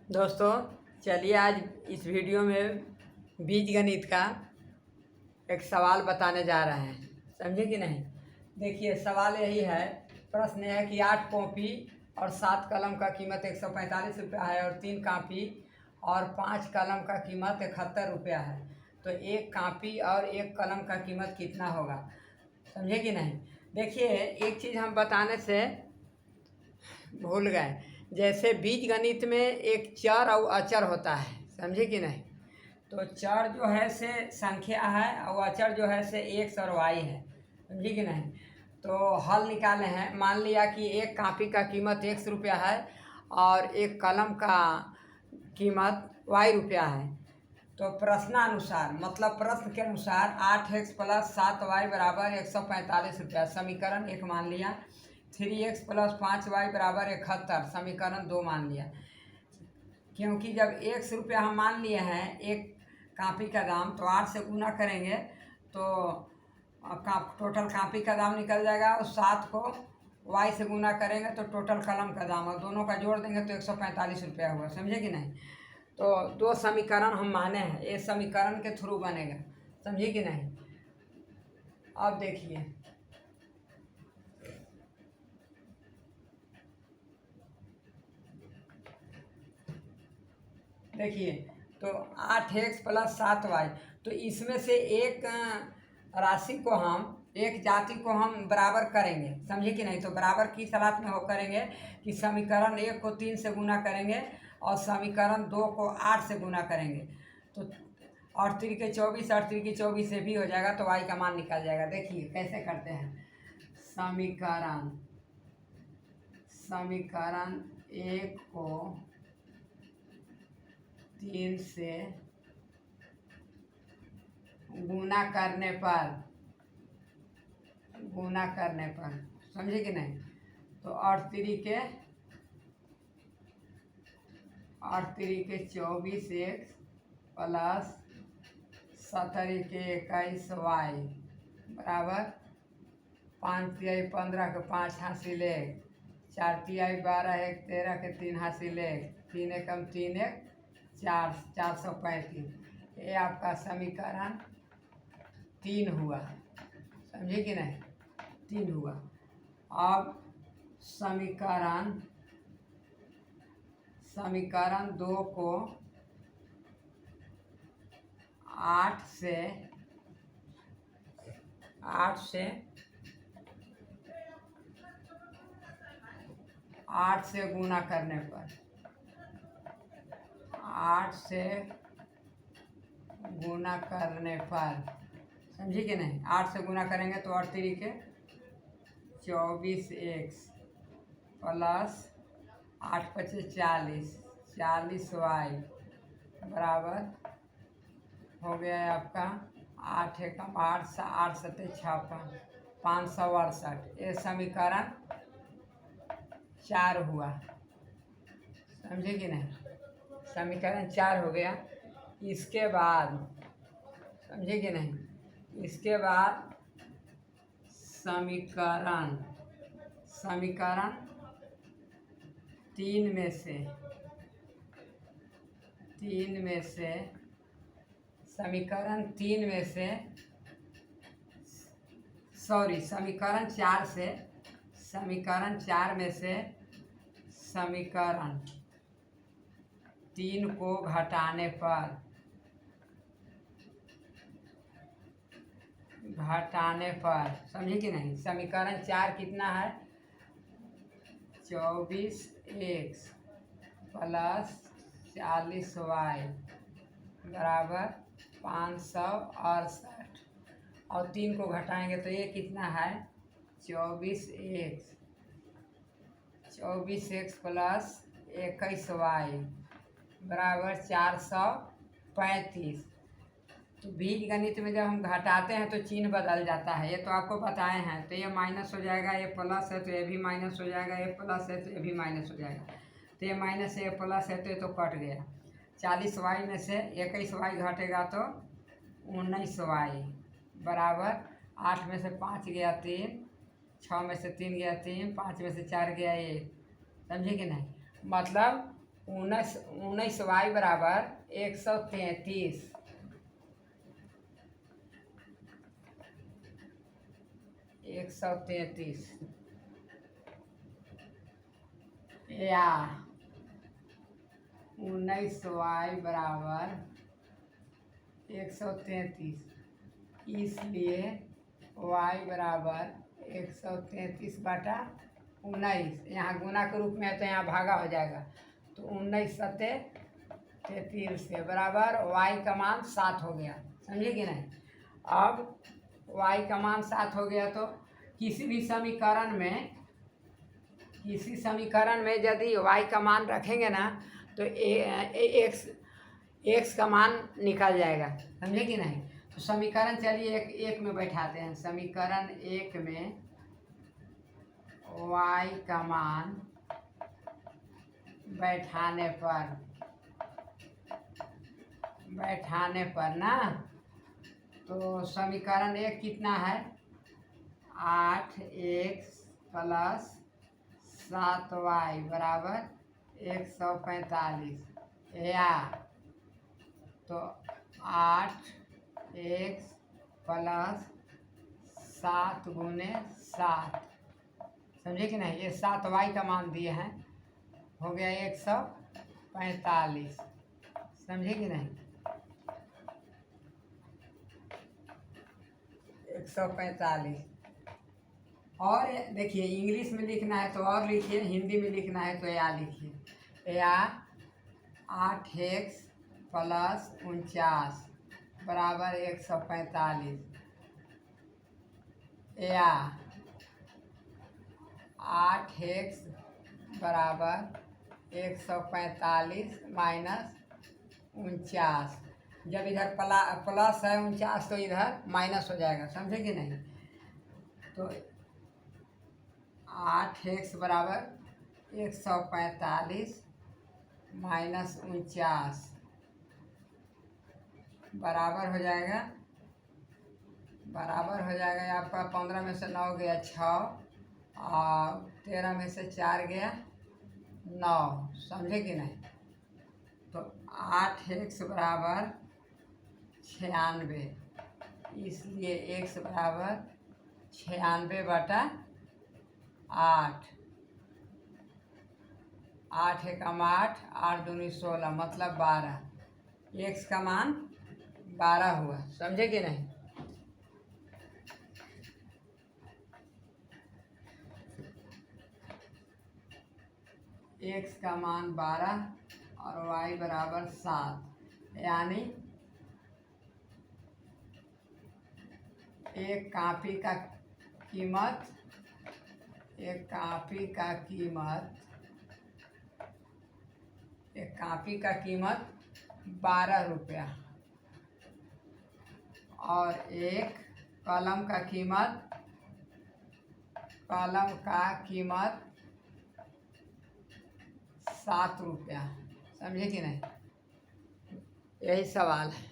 दोस्तों, चलिए आज इस वीडियो में बीजगणित का एक सवाल बताने जा रहे हैं। समझे कि नहीं? देखिए, सवाल यही है। प्रश्न यह है कि 8 कॉपी और 7 कलम का कीमत 145 रुपया है और 3 कापी और 5 कलम का कीमत 71 रुपया है। तो एक कापी और एक कलम का कीमत कितना होगा? समझे कि नहीं? देखिए, एक चीज़ हम बताने से भूल गए। जैसे बीजगणित में एक चर और अचर होता है। समझे कि नहीं? तो चर जो है से संख्या है और अचर जो है से एक्स और वाई है। समझे कि नहीं? तो हल निकाले हैं। मान लिया कि एक कापी का कीमत 100 रुपया है और एक कलम का कीमत वाई रुपया है। तो प्रश्नानुसार, मतलब प्रश्न के अनुसार 8x + 7y = 145 रुपया, समीकरण 1 मान लिया। 3x + 5y = 71, समीकरण 2 मान लिया। क्योंकि जब 100 रुपया हम मान लिए हैं एक कापी का दाम, तो 8 से गुना करेंगे तो टोटल कापी का दाम निकल जाएगा और 7 को y से गुना करेंगे तो टोटल कलम का दाम, और दोनों का जोड़ देंगे तो 145 रुपया हुआ। समझे कि नहीं? तो 2 समीकरण हम माने हैं, ये समीकरण के थ्रू बनेगा। समझे कि नहीं? अब देखिए, तो 8x + 7y, तो इसमें से एक राशि को हम, एक जाति को हम बराबर करेंगे। समझे कि नहीं? तो बराबर किस हालत में हो करेंगे कि समीकरण 1 को 3 से गुना करेंगे और समीकरण 2 को 8 से गुना करेंगे। तो 8 3 × 24, 8 3 × 24 से भी हो जाएगा, तो y का मान निकल जाएगा। देखिए कैसे करते हैं। समीकरण 1 को 3 से गुना करने पर, समझे कि नहीं? तो 8 3 × 24x + 7 3 × 21y बराबर 5 3 15 के 5 हासिल 1, 4 3 12 1 13 के 3 हासिल 1, 3 एकम 3 1 4, 435। ये आपका समीकरण 3 हुआ। समझे कि नहीं? 3 हुआ। अब समीकरण 2 को 8 से गुना करने पर, समझे कि नहीं? 8 से गुना करेंगे तो 8 3 × 24x + 8 5 40, 40y बराबर हो गया है आपका 8 एकम 8 8 7 56, 568। ये समीकरण 4 हुआ। समझे कि नहीं? समीकरण 4 हो गया। इसके बाद, समझे कि नहीं? इसके बाद समीकरण 3 में से समीकरण 4 में से समीकरण 3 को घटाने पर, समझे कि नहीं? समीकरण 4 कितना है? 24x + 40y बराबर 568, और 3 को घटाएंगे तो ये कितना है? 24x + 21y बराबर 435। तो बीजगणित में जब हम घटाते हैं तो चिन्ह बदल जाता है, ये तो आपको बताए हैं। तो ये माइनस हो जाएगा, ये प्लस है तो ये भी माइनस हो जाएगा, ये प्लस है तो ये भी माइनस हो जाएगा। तो ये माइनस है, ये प्लस है, तो ये तो कट गया। 40y में से 21y घटेगा तो 19y बराबर 8 में से 5 गया 3, 6 में से 3 गया 3, 5 में से 4 गया 1। समझे कि नहीं? मतलब उन्नीस वाई बराबर 133 133 या 19y बराबर 133, इसलिए y बराबर 133/19, यहाँ गुना के रूप में है तो यहाँ भागा हो जाएगा, तो 19 सत्ते 33 से बराबर y का मान 7 हो गया। समझे कि नहीं? अब y का मान 7 हो गया तो किसी भी समीकरण में यदि y का मान रखेंगे ना तो x का मान निकल जाएगा। समझे कि नहीं? तो समीकरण चलिए एक में बैठाते हैं। समीकरण एक में y का मान बैठाने पर ना, तो समीकरण एक कितना है? 8x + 7y बराबर 145, या तो 8x + 7 × 7, समझे कि नहीं? ये 7y का मान दिए हैं, हो गया 145। समझे कि नहीं? 145। और देखिए इंग्लिश में लिखना है तो और लिखिए, हिंदी में लिखना है तो या लिखिए, या 8x + 49 बराबर 145, या 8x बराबर 145 - 49, जब इधर प्लस है 49 तो इधर माइनस हो जाएगा। समझे कि नहीं? तो 8x बराबर 145 - 49 बराबर हो जाएगा आपका 15 में से 9 गया 6, और 13 में से 4 गया 9। समझे कि नहीं? तो 8x बराबर 96, इसलिए x बराबर 96/8। 8 एकम 8, 8 दूनी 16, मतलब 12। x का मान 12 हुआ। समझे कि नहीं? x का मान 12 और y बराबर 7, यानी एक कापी का कीमत 12 रुपया, और एक कलम का कीमत 7 रुपया। समझे कि नहीं? यही सवाल है।